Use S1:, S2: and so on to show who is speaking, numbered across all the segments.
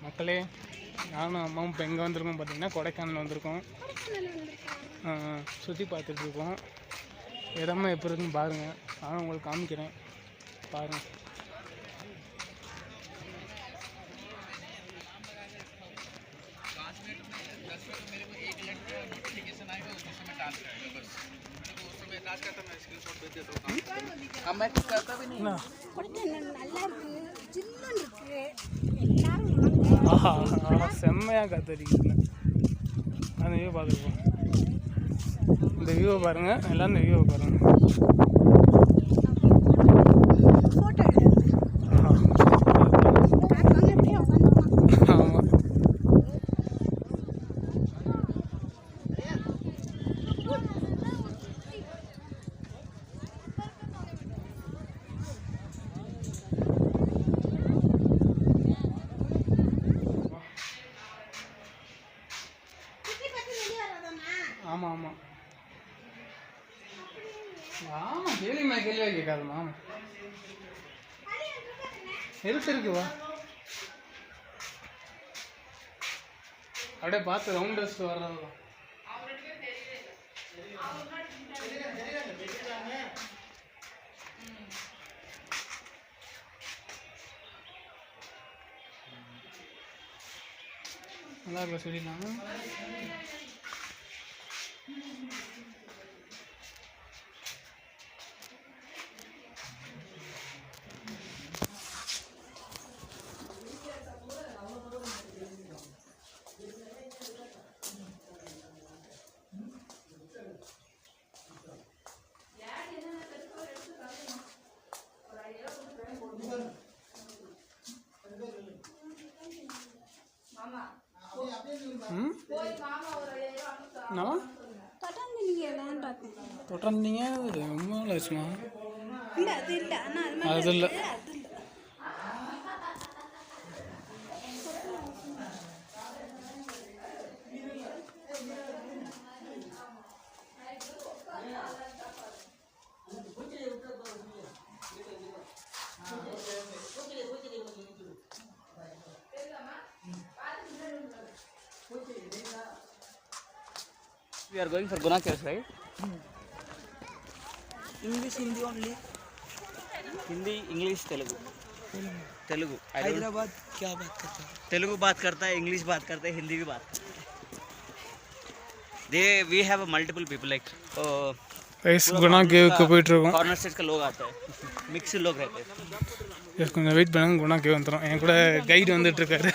S1: மக்களே, நானும் அம்மாவும் இப்போ எங்கே வந்திருக்கோம் பார்த்தீங்கன்னா கொடைக்கானல் வந்திருக்கோம். சுற்றி பார்த்துட்ருக்கோம். இடமா எப்படி இருக்குன்னு பாருங்கள். நானும் உங்களுக்கு காமிக்கிறேன், பாருங்கள். செம்மையாக காத்தடிக்குதுங்க. அந்த வியூ பார்த்துருக்கோம். இந்த வியூவை பாருங்கள், எல்லாம் இந்த வியூவை பாருங்கள். ஆமாம், ஆமாம் ஆமாம் ஆமாம். கேள்விமா கேள்வியாக கேட்காதுமா. இருக்குவா, அப்படியே பார்த்து ரவுண்ட் அடிச்சுட்டு வர்றது தான். நல்லா இருக்க சொல்லிடலாமா? தொட்டீங்க ரொம்ப லட்சமா? அது இல்லை.
S2: We are going for Guna Caves, right?
S3: English, Hindi only.
S2: Hindi, English, Telugu. Telugu.
S3: Hyderabad क्या बात करता है?
S2: Telugu बात करता है, English बात करता है, Hindi भी बात करता है. We have a multiple people like.
S1: Guna கேவுக்கு போயிட்டுருக்கோம்.
S2: Corner states का लोग आता है, मिक्स लोग रहते हैं.
S1: கொஞ்சம் வெயிட் பண்ணுங்க, குணா கேவ் வந்துடும். என் கூட கைடு வந்துட்டு இருக்காரு.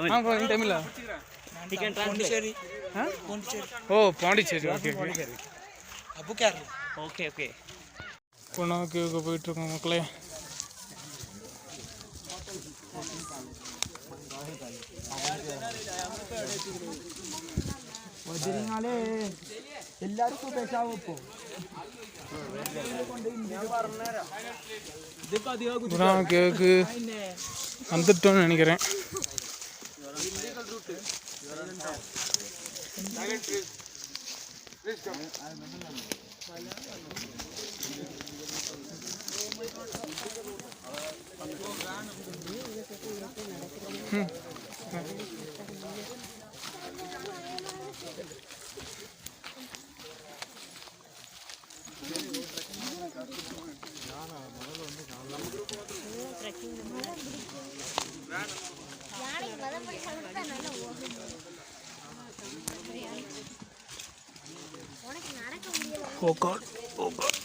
S3: தமிழ்
S1: தமிழா?
S2: He can translate.
S1: ஓ பாண்டிச்சேரி. Okay okay.
S3: அப்போ क्या?
S2: Okay okay.
S1: குணா கேவுக்கு போயிட்டுருக்கோம் மக்களே.
S3: വജ്രങ്ങളെ എല്ലാവർക്കും പേശാവപ്പോ
S1: குணா கேவுக்கு வந்துட்டோன்னு நினைக்கிறேன். Oh God, oh God.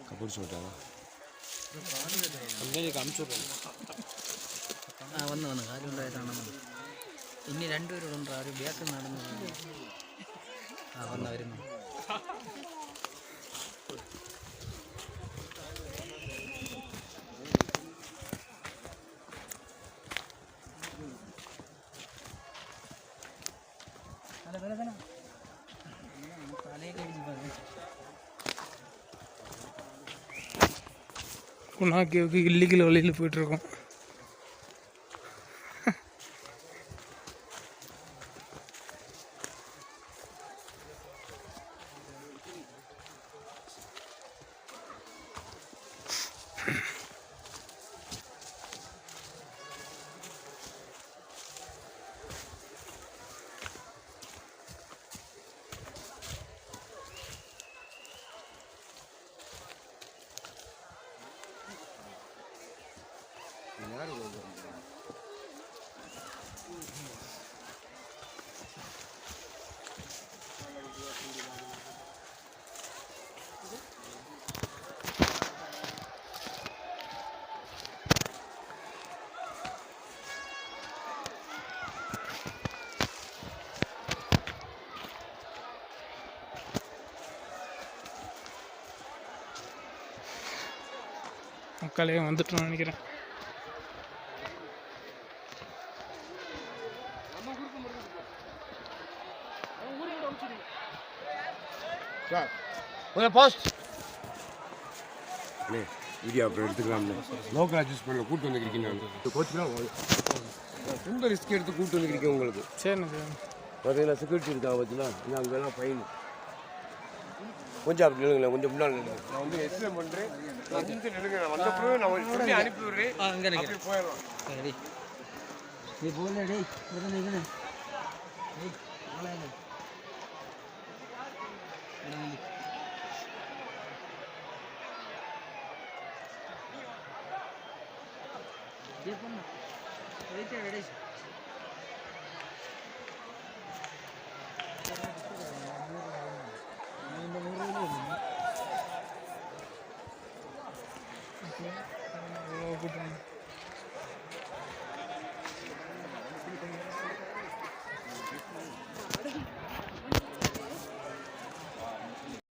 S4: Kapoor ചോട്ടാവാ
S1: അങ്ങനെ കാണിച്ചു
S3: വന്ന് കാര്യമുണ്ടായതാണെന്ന് ഇനി രണ്ടുപേരോടുണ്ടോ ആരും ബാക്കിൽ നടന്നു വന്നവരുന്നു
S1: குணா கேவுக்கு இல்லீகல் வழியில் போயிட்டுருக்கோம். மக்களே வந்துட்டோம்னு நினைக்கிறேன்.
S4: வீடியோ அப்புறம் எடுத்துக்கலாம். லோக்கல் அட்ஜஸ்ட் பண்ணல கூட்டு வந்துருக்கீங்க. கோச்சுக்கலாம் ரொம்ப ரிஸ்க் எடுத்து கூட்டு வந்துருக்கீங்க. உங்களுக்கு
S1: சரிண்ணா சரி
S4: பார்த்தீங்களா செக்யூரிட்டி இருக்காங்க பார்த்தீங்களா. இன்னும் அங்கெல்லாம் ஃபைன். கொஞ்சம் அப்படி நிலுங்களேன், கொஞ்சம் முன்னாடி நிலுங்க. நான் வந்து எக்ஸ்பிளைன் பண்ணுறேன். நான் வந்து நிலுங்க, நான் வந்த பிறகு நான் சொல்லி அனுப்பி விடுறேன். அப்படி போயிடலாம்.
S3: சரி நீ போல டேய் நிற்கணும்.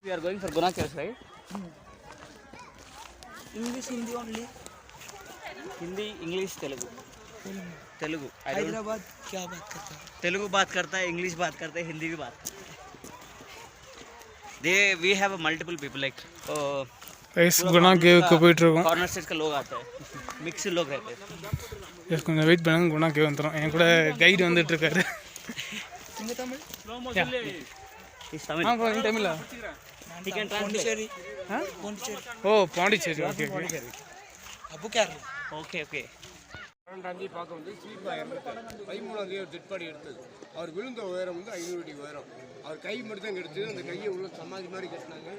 S2: We are going for Guna Caves, right?
S3: English, Hindi only.
S2: Hindi, English, Telugu. Telugu.
S3: Hyderabad क्या बात करता है?
S2: Telugu बात करता है, English बात करता है, Hindi भी बात करता है. We have a multiple people like
S1: ரைஸ் குணா கேவுக்கு போயிட்டுருக்கோம்.
S2: कॉर्नर स्टेट का लोग आते हैं, मिक्स लोग रहते हैं.
S1: எஸ் கொஞ்சம் வெயிட் பண்ணுங்க, குணா கேவ் வந்துடும். என் கூட கைடு வந்துட்டுருக்காரு.
S3: तुम्हें Tamil?
S2: He's Tamil.
S1: Bro in Tamizha?
S2: He can translate.
S3: Pondicherry. हाँ? पोंडिचेरी.
S1: ஓ பாண்டிச்சேரி. Okay okay.
S3: अबू क्या रहा?
S2: Okay, okay.
S4: 12 பார்க்க வந்து ஸ்வீப்பா இறந்துட்டார். 13 டெட் பாடி எடுத்தது. அவர் விழுந்த உயரம் வந்து 500 அடி உயரம். அவர் கை மட்டும் தான் கிடைச்சது. அந்த கையை உள்ள சமாதி மாதிரி கட்டினாங்க.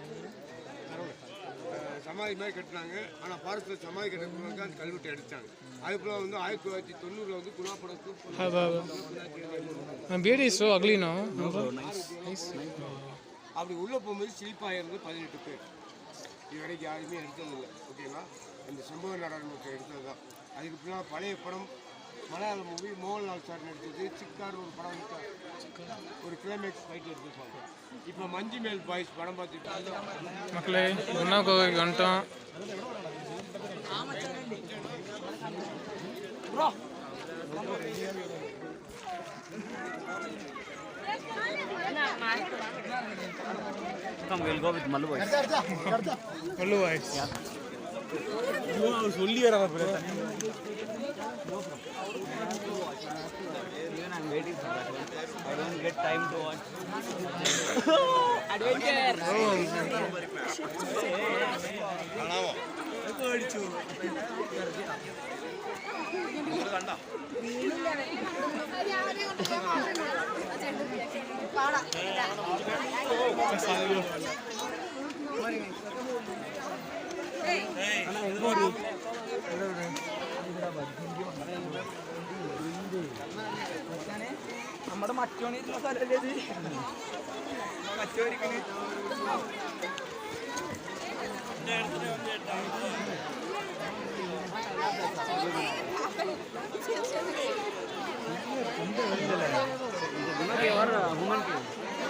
S4: சமாதி மாதிரி கட்டினாங்க. ஆனால் ஃபாரஸ்ட்டில் சமாதி கட்டுறதுக்கு அந்த கல்வெட்டை எடுத்தாங்க. அதுக்குள்ள வந்து 1990 வந்து குணாப்படம்
S1: beard is so ugly no.
S4: அப்படி உள்ளே போகும்போது ஸ்லீப்பாக இருந்து 18 பேர். இது வரைக்கும் யாருமே எடுத்ததில்லை. ஓகேங்களா? இந்த சம்பவ நாடாளுமன்ற எடுத்தது தான். அதுக்கு பின்னால் பழைய படம் மலையாள மூவி மோகன்லால் சார் நடித்தது சிக்கார் ஒரு படம் ஒரு கிளைமேக்ஸ் ஃபைட் எடுத்துருப்பாங்க. இப்போ மஞ்சு மேல் பாய்ஸ் படம் பார்த்துட்டு
S1: மக்களே குணா கோவைக்கு வந்துட்டோம்.
S2: Come, we'll go with Mallu boys.
S1: Mallu boys.
S2: I'm waiting for that one. I don't get time to watch. Adventure.
S3: നമ്മുടെ മറ്റോണിരുന്ന സ്ഥലല്ലേ ഇത്? മറ്റോരിക്കണ്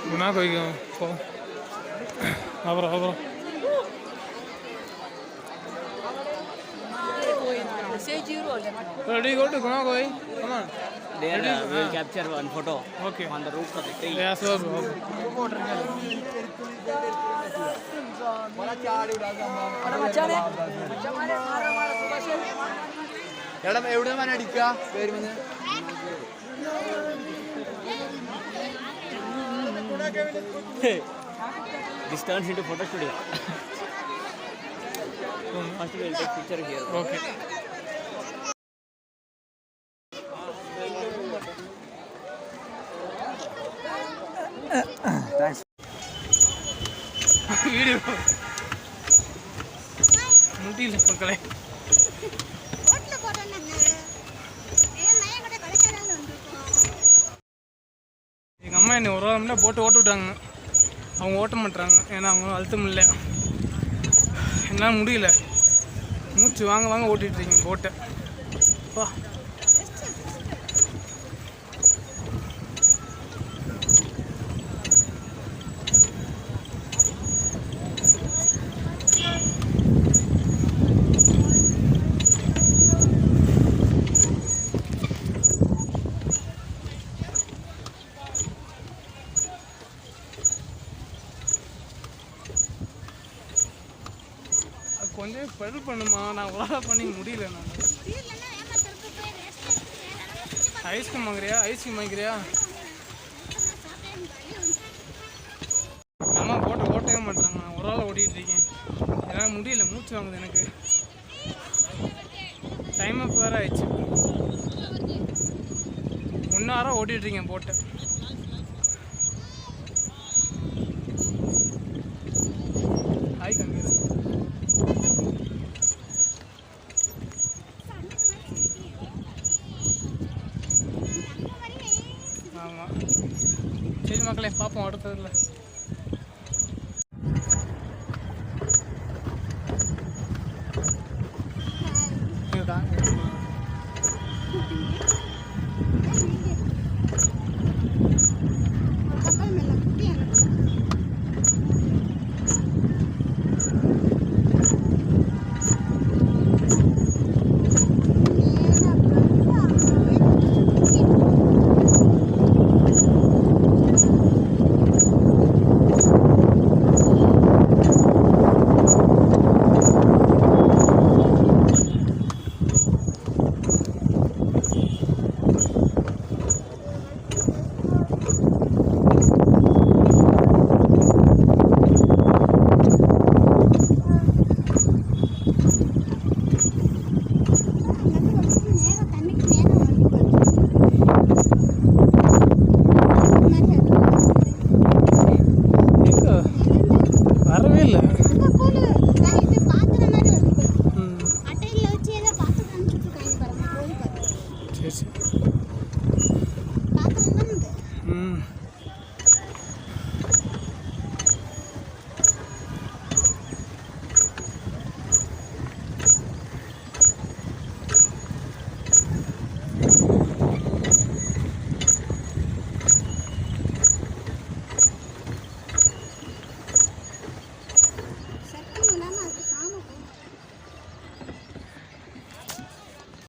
S1: गुना कोई पो abro ready go to Guna koi come on
S2: There we will capture one photo
S1: Okay.
S2: on the roof of the tree.
S1: Yeah, sure bro.
S3: എടാ എവിടെ വേണം അടിക്കുക പേര് വന്ന്
S2: This turns into photo studio. First we will take picture here.
S1: Okay.
S3: Thanks
S1: video முடியல மக்களே.
S5: ரோட்ல போறோம்னாங்க ஏன் நான் கூட கடைக்காரங்க வந்திருக்கோம்.
S1: எங்கள் அம்மா என்னை ஒரு வாரம்னா போட்டு ஓட்டு விட்டாங்க. அவங்க ஓட்ட மாட்டுறாங்க ஏன்னா அவங்க அழுத்தம் இல்லை. என்னால் முடியல, மூச்சு வாங்க வாங்க ஓட்டிகிட்டு இருக்கீங்க போட்டை. அப்பா கொஞ்சம் பெடல் பண்ணுமா, நான் உலக பண்ணி முடியல. நான்
S5: இல்லன்னா ஏமா திருப்பி போய் ரெஸ்ட் எடுத்து
S1: ஐஸ்கிரீம் வாங்குறியா? ஐஸ்கிரீம் வாங்கிக்கிறியா? எங்கள் அம்மா போட்டு ஓட்டவே மாட்டாங்க. நான் ஒரு ஆள் ஓட்டிகிட்டு இருக்கேன். என்னால் முடியல, மூச்சு வாங்குது எனக்கு. டைம் அப் வேறு ஆயிடுச்சு. 1 hour ஓட்டிகிட்டு இருக்கேன் போட்டை. ஹாய் கம்மி ஆமாம். சரி மக்களே, பார்ப்போம் அடுத்ததில்.
S5: கப்பல் மேல குட்டி எனக்கு
S1: வரவே இல்லை. சரி சரி.